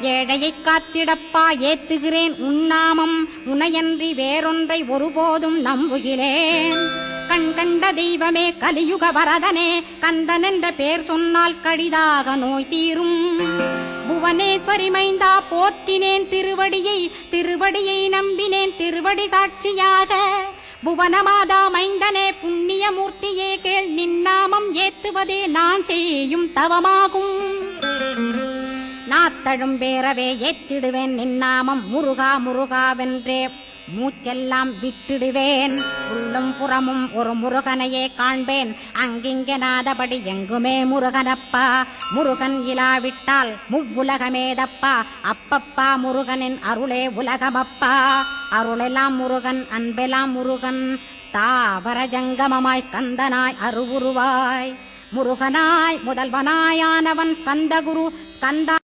ஏழையைக் காத்திடப்பா ஏத்துகிறேன் உன்னாமம் உனையன்றி வேறொன்றை ஒருபோதும் நம்புகிறேன். கண் கண்ட தெய்வமே கலியுக வரதனே கந்தன் என்ற பேர் சொன்னால் கடிதாக நோய் தீரும். புவனேஸ்வரி மைந்தா போற்றினேன் திருவடியை நம்பினேன் திருவடி சாட்சியாக. புவனமாதா மைந்தனே புண்ணியமூர்த்தியே கேள் நின்னாமம் ஏத்துவதே நான் செய்யும் தவமாகும். நாத்தழும் பேரவே ஏத்திடுவேன் நின்னாமம் முருகா முருகாவென்றே மூச்செல்லாம் விட்டிடுவேன். உள்ளும் புறமும் ஒரு முருகனையே காண்பேன் அங்கிங்கெனாதபடி எங்குமே முருகனப்பா. முருகன் இலாவிட்டால் முவ்வுலகமேதப்பா. அப்பப்பா முருகனின் அருளே உலகமப்பா. அருளெல்லாம் முருகன் அன்பெல்லாம் முருகன் ஸ்தாவர ஜங்கமமாய் ஸ்கந்தனாய் அருவுருவாய் முருகனாய் முதல்வனாயானவன் ஸ்கந்தகுரு ஸ்கந்தா